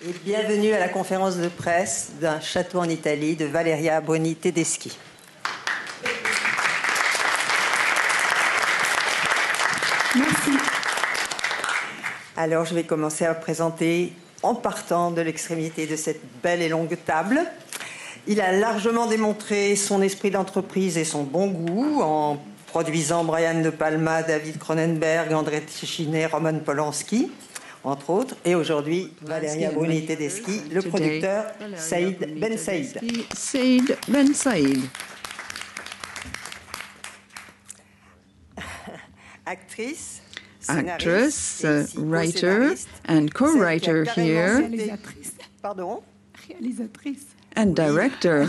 Et bienvenue à la conférence de presse d'un château en Italie de Valeria Bruni Tedeschi. Merci. Alors, je vais commencer à présenter en partant de l'extrémité de cette belle et longue table. Il a largement démontré son esprit d'entreprise et son bon goût en produisant Brian De Palma, David Cronenberg, André Téchiné, Roman Polanski, entre autres. Et aujourd'hui, Valeria Bruni Tedeschi, le producteur Saïd Ben Saïd. Saïd Ben Saïd. Actrice, actress, writer, and co-writer here, Pardon? and director.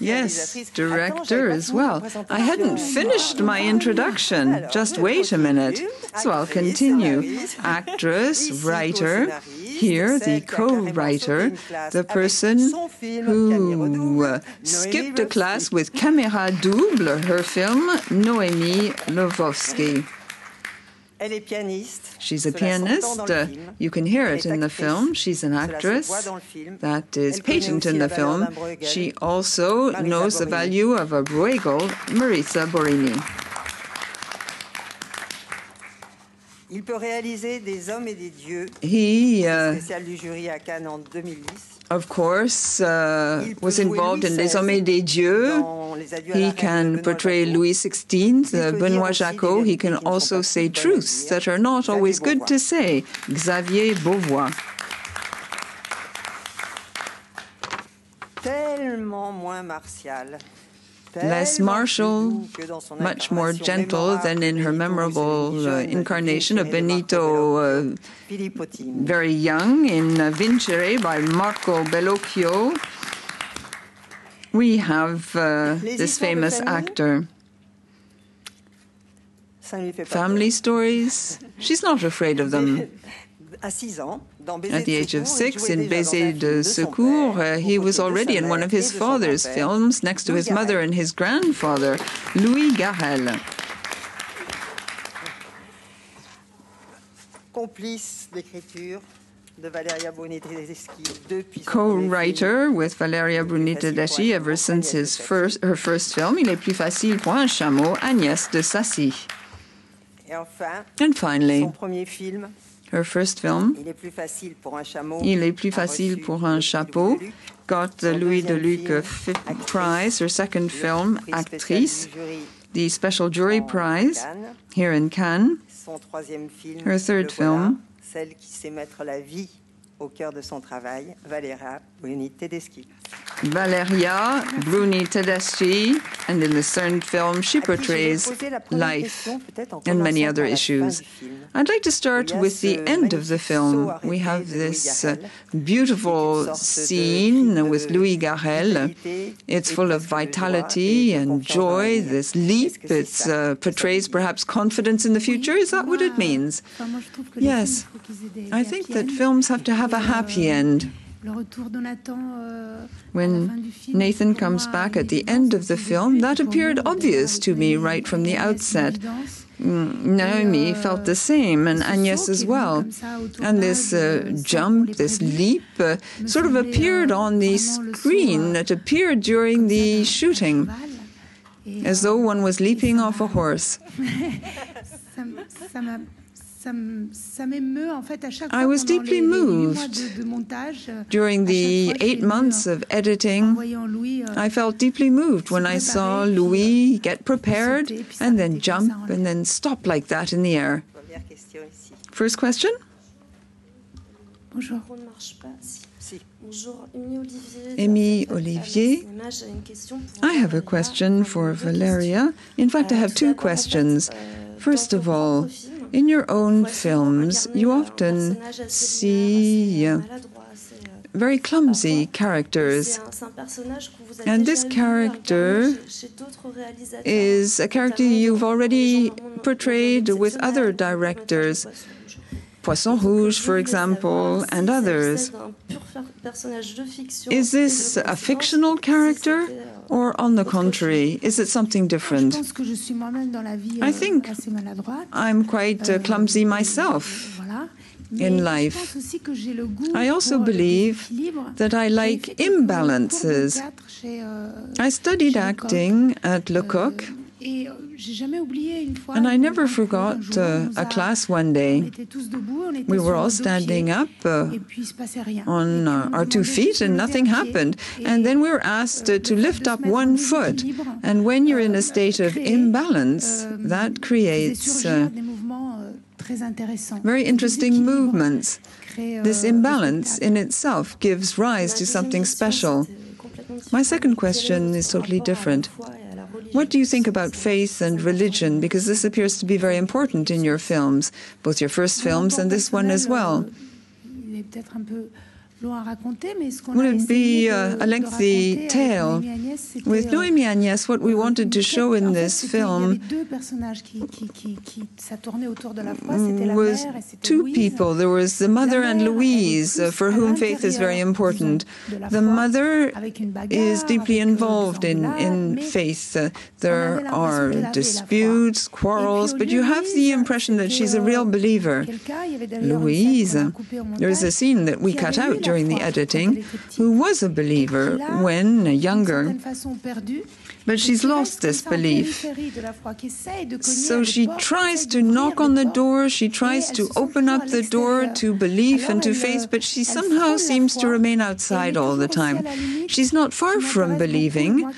Yes, director as well. I hadn't finished my introduction. Just wait a minute. So I'll continue. Actress, writer, here the co-writer, the person who skipped a class with Caméra Double, her film, Noémie Lvovsky. She's a pianist. You can hear it in the film. She's an actress. That is patent in the film. She also knows the value of a Bruegel, Marisa Borini. He, of course, was involved in Les Hommes et des Dieux. He can portray Louis XVI, Benoît Jacot. He can also say truths that are not always good to say. Xavier Beauvois. Less martial, much more gentle than in her memorable incarnation of Benito, very young, in Vincere by Marco Bellocchio. We have this famous actor. Family stories, she's not afraid of them. At the age of 6, in Baiser de Secours, he was already in one of his father's films, next to his mother and his grandfather, Louis Garrel. Co-writer with Valeria Bruni Tedeschi ever since her first film, Il est plus facile pour un chameau, Agnès de Sassy. And finally, her first film, Il est plus facile pour un chapeau, got the Louis Deluc Prize. Her second film, Actrice, the Special Jury Prize here in Cannes. Her third film, Celle qui sait mettre la vie au cœur de son travail, Valeria Bruni Tedeschi. Valeria Bruni Tedeschi, and in the third film she portrays life and many other issues. I'd like to start with the end of the film. We have this beautiful scene with Louis Garrel. It's full of vitality and joy, this leap. It portrays perhaps confidence in the future. Is that what it means? Yes. I think that films have to have a happy end. When Nathan comes back at the end of the film, that appeared obvious to me right from the outset. Naomi felt the same, and Agnès as well. And this jump, this leap, sort of appeared on the screen. It appeared during the shooting, as though one was leaping off a horse. I was deeply moved. During the 8 months of editing, I felt deeply moved when I saw Louis get prepared and then jump and then stop like that in the air. First question? Émile Olivier. I have a question for Valeria. In fact, I have two questions. First of all, in your own films, you often see very clumsy characters. And this character is a character you've already portrayed with other directors. Poisson Rouge, for example, and others. Is this a fictional character, or on the contrary, is it something different? I think I'm quite clumsy myself. in life. I also believe that I like imbalances. I studied acting at Lecoq, and I never forgot a class one day. We were all standing up on our 2 feet and nothing happened. And then we were asked to lift up 1 foot. And when you're in a state of imbalance, that creates very interesting movements. This imbalance in itself gives rise to something special. My second question is totally different. What do you think about faith and religion? Because this appears to be very important in your films, both your first films and this one as well. Would it be a lengthy tale? With Noémie Agnès, what we wanted to show in this film was 2 people. There was the mother and Louise, for whom faith is very important. The mother is deeply involved in faith. There are disputes, quarrels, but you have the impression that she's a real believer. Louise, there is a scene that we cut out during the editing, who was a believer when younger, but she's lost this belief. So she tries to knock on the door, she tries to open up the door to belief and to faith, but she somehow seems to remain outside all the time. She's not far from believing.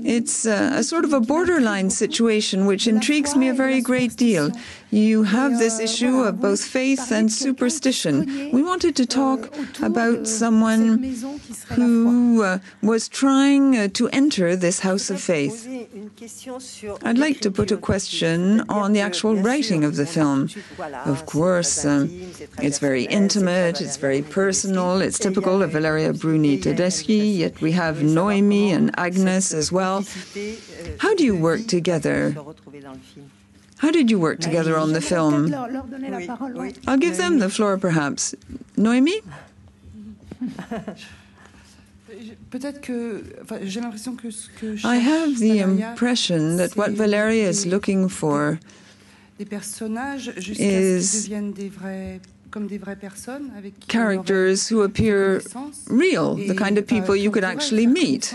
It's a sort of a borderline situation which intrigues me a very great deal. You have this issue of both faith and superstition. We wanted to talk about someone who was trying to enter this house of faith. I'd like to put a question on the actual writing of the film. Of course, it's very intimate, it's very personal, it's typical of Valeria Bruni-Tedeschi, yet we have Noémie and Agnès as well. How do you work together? How did you work together on the film? I'll give them the floor, perhaps. Noémie? I have the impression that what Valeria is looking for is characters who appear real, the kind of people you could actually meet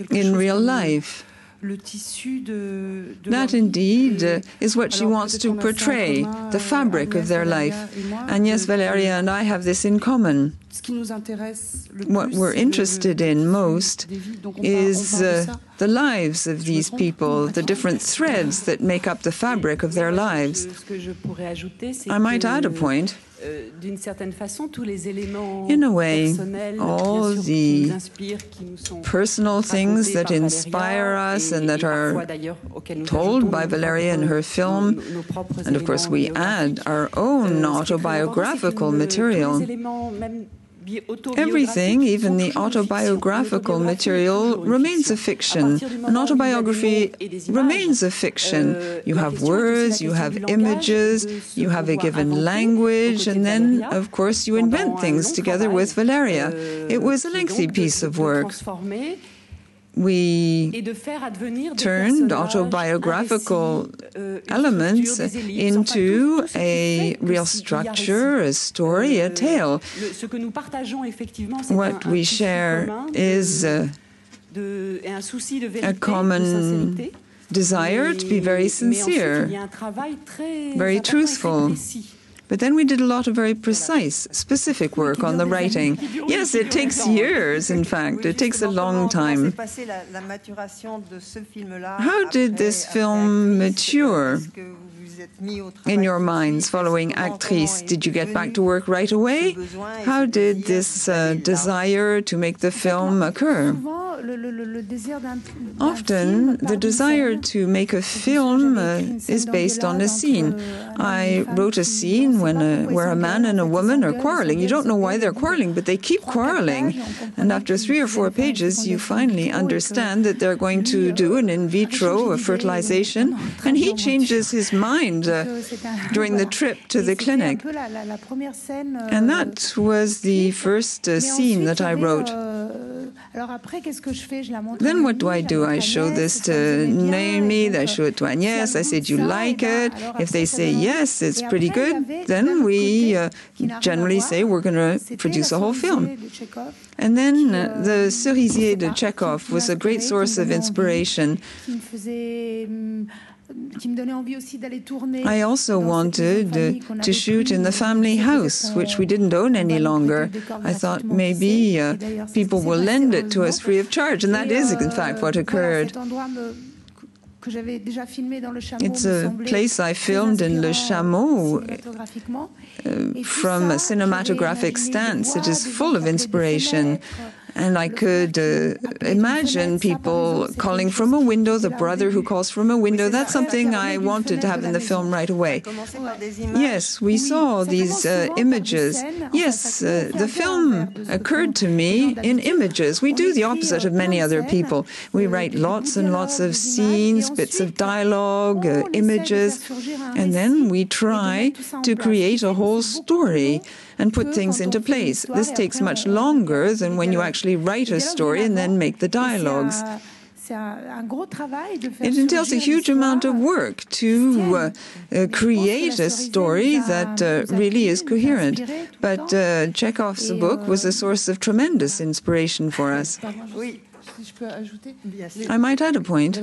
in real life. That indeed is what she wants to portray, the fabric of their life. And yes, Valeria and I have this in common. What we're interested in most is the lives of these people, the different threads that make up the fabric of their lives. I might add a point. In a way, all the personal things that inspire us and that are told by Valeria in her film, and of course we add our own autobiographical material. Everything, even the autobiographical material, remains a fiction. An autobiography remains a fiction. You have words, you have images, you have a given language, and then, of course, you invent things together with Valeria. It was a lengthy piece of work. We turned autobiographical elements into a real structure, a story, a tale. What we share is a common desire to be very sincere, very truthful. But then we did a lot of very precise, specific work on the writing. Yes, it takes years, in fact. It takes a long time. How did this film mature in your minds following Actrice? Did you get back to work right away? How did this desire to make the film occur? Often, the desire to make a film is based on a scene. I wrote a scene where a man and a woman are quarreling. You don't know why they're quarreling, but they keep quarreling. And after 3 or 4 pages, you finally understand that they're going to do an in vitro fertilization, and he changes his mind during the trip to the clinic. And that was the first scene that I wrote. Then what do? I show this to Naomi, I show it to Agnès, I say, do you like it? If they say yes, it's pretty good, then we generally say we're going to produce a whole film. And then the Cerisier de Chekhov was a great source of inspiration. I also wanted to shoot in the family house, which we didn't own any longer. I thought maybe people will lend it to us free of charge, and that is, in fact, what occurred. It's a place I filmed in Le Chameau from a cinematographic stance. It is full of inspiration. And I could imagine people calling from a window, the brother who calls from a window. That's something I wanted to have in the film right away. Yes, we saw these images. Yes, the film occurred to me in images. We do the opposite of many other people. We write lots and lots of scenes, bits of dialogue, images, and then we try to create a whole story and put things into place. This takes much longer than when you actually write a story and then make the dialogues. It entails a huge amount of work to create a story that really is coherent. But Chekhov's book was a source of tremendous inspiration for us. I might add a point.